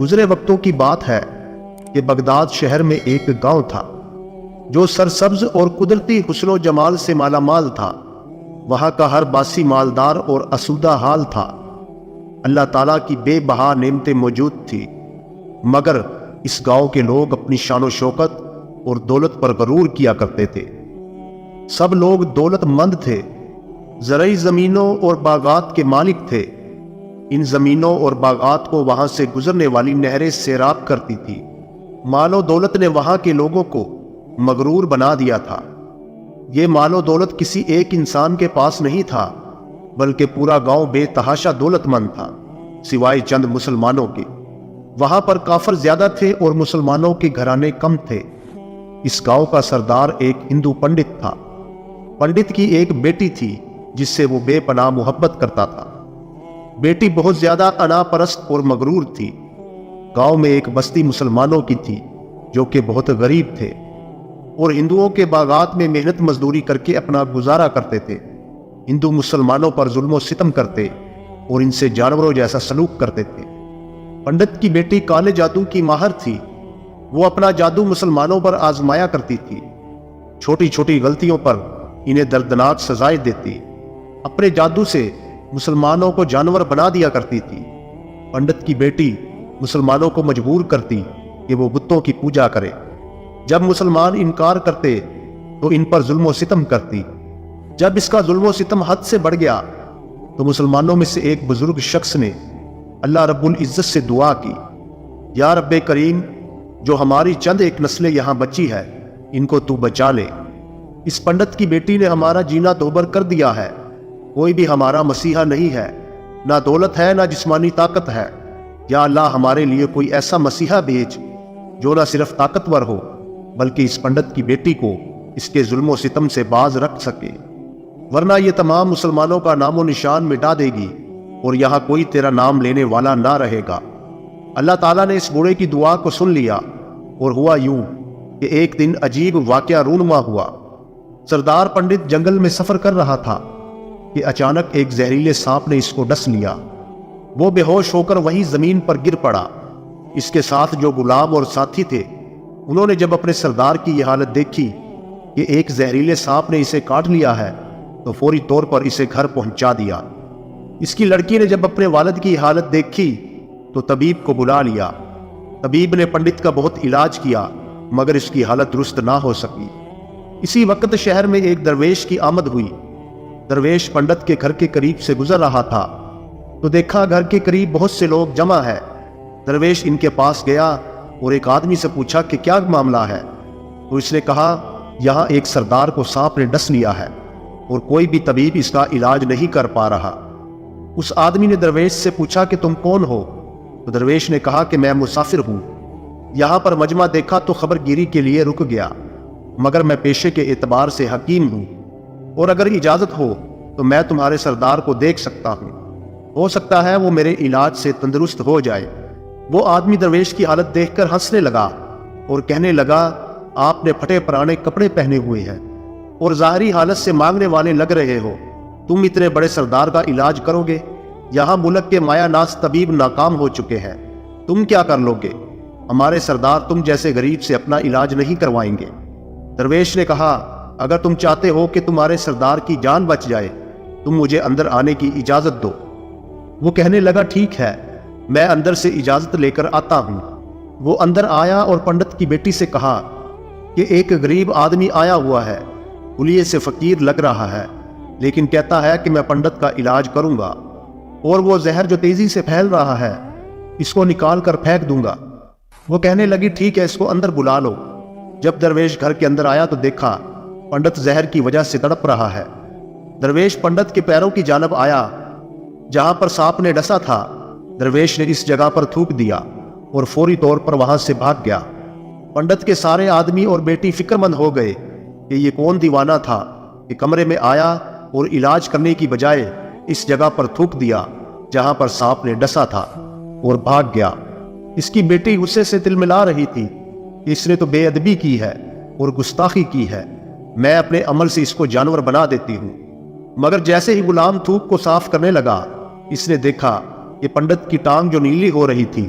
گزرے وقتوں کی بات ہے کہ بغداد شہر میں ایک گاؤں تھا جو سرسبز اور قدرتی حسن و جمال سے مالا مال تھا۔ وہاں کا ہر باسی مالدار اور اسودہ حال تھا۔ اللہ تعالیٰ کی بے بہا نعمتیں موجود تھی، مگر اس گاؤں کے لوگ اپنی شان و شوکت اور دولت پر غرور کیا کرتے تھے۔ سب لوگ دولت مند تھے، زرعی زمینوں اور باغات کے مالک تھے۔ ان زمینوں اور باغات کو وہاں سے گزرنے والی نہریں سیراب کرتی تھی۔ مال و دولت نے وہاں کے لوگوں کو مغرور بنا دیا تھا۔ یہ مال و دولت کسی ایک انسان کے پاس نہیں تھا، بلکہ پورا گاؤں بے تحاشا دولت مند تھا، سوائے چند مسلمانوں کے۔ وہاں پر کافر زیادہ تھے اور مسلمانوں کے گھرانے کم تھے۔ اس گاؤں کا سردار ایک ہندو پنڈت تھا۔ پنڈت کی ایک بیٹی تھی جس سے وہ بے پناہ محبت کرتا تھا۔ بیٹی بہت زیادہ انا پرست اور مغرور تھی۔ گاؤں میں ایک بستی مسلمانوں کی تھی جو کہ بہت غریب تھے اور ہندوؤں کے باغات میں محنت مزدوری کر کے اپنا گزارا کرتے تھے۔ ہندو مسلمانوں پر ظلم و ستم کرتے اور ان سے جانوروں جیسا سلوک کرتے تھے۔ پنڈت کی بیٹی کالے جادو کی ماہر تھی۔ وہ اپنا جادو مسلمانوں پر آزمایا کرتی تھی۔ چھوٹی چھوٹی غلطیوں پر انہیں دردناک سزائیں دیتی۔ اپنے جادو سے مسلمانوں کو جانور بنا دیا کرتی تھی۔ پنڈت کی بیٹی مسلمانوں کو مجبور کرتی کہ وہ بتوں کی پوجا کرے۔ جب مسلمان انکار کرتے تو ان پر ظلم و ستم کرتی۔ جب اس کا ظلم و ستم حد سے بڑھ گیا تو مسلمانوں میں سے ایک بزرگ شخص نے اللہ رب العزت سے دعا کی، یا رب کریم، جو ہماری چند ایک نسلیں یہاں بچی ہے ان کو تو بچا لے۔ اس پنڈت کی بیٹی نے ہمارا جینا دوبر کر دیا ہے۔ کوئی بھی ہمارا مسیحا نہیں ہے، نہ دولت ہے نہ جسمانی طاقت ہے۔ یا اللہ، ہمارے لیے کوئی ایسا مسیحا بھیج جو نہ صرف طاقتور ہو بلکہ اس پنڈت کی بیٹی کو اس کے ظلم و ستم سے باز رکھ سکے، ورنہ یہ تمام مسلمانوں کا نام و نشان مٹا دے گی اور یہاں کوئی تیرا نام لینے والا نہ رہے گا۔ اللہ تعالیٰ نے اس بوڑھے کی دعا کو سن لیا اور ہوا یوں کہ ایک دن عجیب واقعہ رونما ہوا۔ سردار پنڈت جنگل میں سفر کر رہا تھا کہ اچانک ایک زہریلے سانپ نے اس کو ڈس لیا۔ وہ بے ہوش ہو کر وہیں زمین پر گر پڑا۔ اس کے ساتھ جو غلام اور ساتھی تھے انہوں نے جب اپنے سردار کی یہ حالت دیکھی کہ ایک زہریلے سانپ نے اسے کاٹ لیا ہے تو فوری طور پر اسے گھر پہنچا دیا۔ اس کی لڑکی نے جب اپنے والد کی حالت دیکھی تو طبیب کو بلا لیا۔ طبیب نے پنڈت کا بہت علاج کیا مگر اس کی حالت درست نہ ہو سکی۔ اسی وقت شہر میں ایک درویش کی آمد ہوئی۔ درویش پنڈت کے گھر کے قریب سے گزر رہا تھا تو دیکھا گھر کے قریب بہت سے لوگ جمع ہے۔ درویش ان کے پاس گیا اور ایک آدمی سے پوچھا کہ کیا معاملہ ہے، تو اس نے کہا یہاں ایک سردار کو سانپ نے ڈس لیا ہے اور کوئی بھی طبیب اس کا علاج نہیں کر پا رہا۔ اس آدمی نے درویش سے پوچھا کہ تم کون ہو؟ تو درویش نے کہا کہ میں مسافر ہوں، یہاں پر مجمع دیکھا تو خبر گیری کے لیے رک گیا، مگر میں پیشے کے اعتبار سے حکیم ہوں اور اگر اجازت ہو تو میں تمہارے سردار کو دیکھ سکتا ہوں، ہو سکتا ہے وہ میرے علاج سے تندرست ہو جائے۔ وہ آدمی درویش کی حالت دیکھ کر ہنسنے لگا اور کہنے لگا آپ نے پھٹے پرانے کپڑے پہنے ہوئے ہیں اور ظاہری حالت سے مانگنے والے لگ رہے ہو، تم اتنے بڑے سردار کا علاج کرو گے؟ یہاں ملک کے مایا ناز طبیب ناکام ہو چکے ہیں، تم کیا کر لو گے؟ ہمارے سردار تم جیسے غریب سے اپنا علاج نہیں کروائیں گے۔ درویش نے کہا اگر تم چاہتے ہو کہ تمہارے سردار کی جان بچ جائے تم مجھے اندر آنے کی اجازت دو۔ وہ کہنے لگا ٹھیک ہے، میں اندر سے اجازت لے کر آتا ہوں۔ وہ اندر آیا اور پنڈت کی بیٹی سے کہا کہ ایک غریب آدمی آیا ہوا ہے، حلیے سے فقیر لگ رہا ہے، لیکن کہتا ہے کہ میں پنڈت کا علاج کروں گا اور وہ زہر جو تیزی سے پھیل رہا ہے اس کو نکال کر پھینک دوں گا۔ وہ کہنے لگی ٹھیک ہے، اس کو اندر بلا لو۔ جب درویش گھر کے اندر آیا تو دیکھا پنڈت زہر کی وجہ سے تڑپ رہا ہے۔ درویش پنڈت کے پیروں کی جانب آیا جہاں پر سانپ نے ڈسا تھا۔ درویش نے اس جگہ پر تھوک دیا اور فوری طور پر وہاں سے بھاگ گیا۔ پنڈت کے سارے آدمی اور بیٹی فکر مند ہو گئے کہ یہ کون دیوانہ تھا کہ کمرے میں آیا اور علاج کرنے کی بجائے اس جگہ پر تھوک دیا جہاں پر سانپ نے ڈسا تھا اور بھاگ گیا۔ اس کی بیٹی غصے سے تلملا رہی تھی کہ اس نے تو بے ادبی کی ہے اور گستاخی کی ہے، میں اپنے عمل سے اس کو جانور بنا دیتی ہوں۔ مگر جیسے ہی غلام تھوک کو صاف کرنے لگا اس نے دیکھا کہ پنڈت کی ٹانگ جو نیلی ہو رہی تھی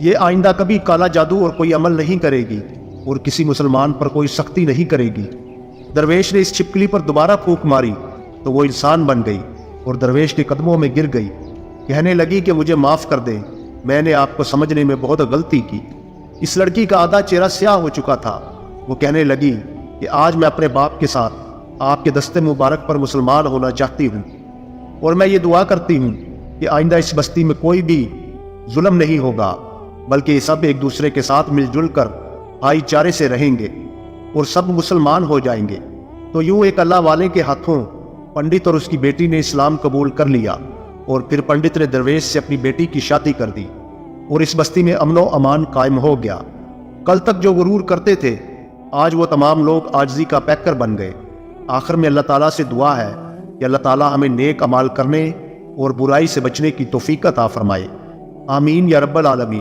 یہ آئندہ کبھی کالا جادو اور کوئی عمل نہیں کرے گی اور کسی مسلمان پر کوئی سختی نہیں کرے گی۔ درویش نے اس چھپکلی پر دوبارہ پھونک ماری تو وہ انسان بن گئی اور درویش کے قدموں میں گر گئی، کہنے لگی کہ مجھے معاف کر دیں، میں نے آپ کو سمجھنے میں بہت غلطی کی۔ اس لڑکی کا آدھا چہرہ سیاہ ہو چکا تھا۔ وہ کہنے لگی کہ آج میں اپنے باپ کے ساتھ آپ کے دستے مبارک پر مسلمان ہونا چاہتی ہوں، اور میں یہ دعا کرتی ہوں کہ آئندہ اس بستی میں کوئی بھی ظلم نہیں ہوگا، بلکہ یہ سب ایک دوسرے کے ساتھ مل جل کر بھائی چارے سے رہیں گے اور سب مسلمان ہو جائیں گے۔ تو یوں ایک اللہ والے کے ہاتھوں پنڈت اور اس کی بیٹی نے اسلام قبول کر لیا، اور پھر پنڈت نے درویش سے اپنی بیٹی کی شادی کر دی، اور اس بستی میں امن و امان قائم ہو گیا۔ کل تک جو غرور کرتے تھے آج وہ تمام لوگ عاجزی کا پیکر بن گئے۔ آخر میں اللہ تعالیٰ سے دعا ہے کہ اللہ تعالیٰ ہمیں نیک اعمال کرنے اور برائی سے بچنے کی توفیق عطا فرمائے۔ آمین یا رب العالمین۔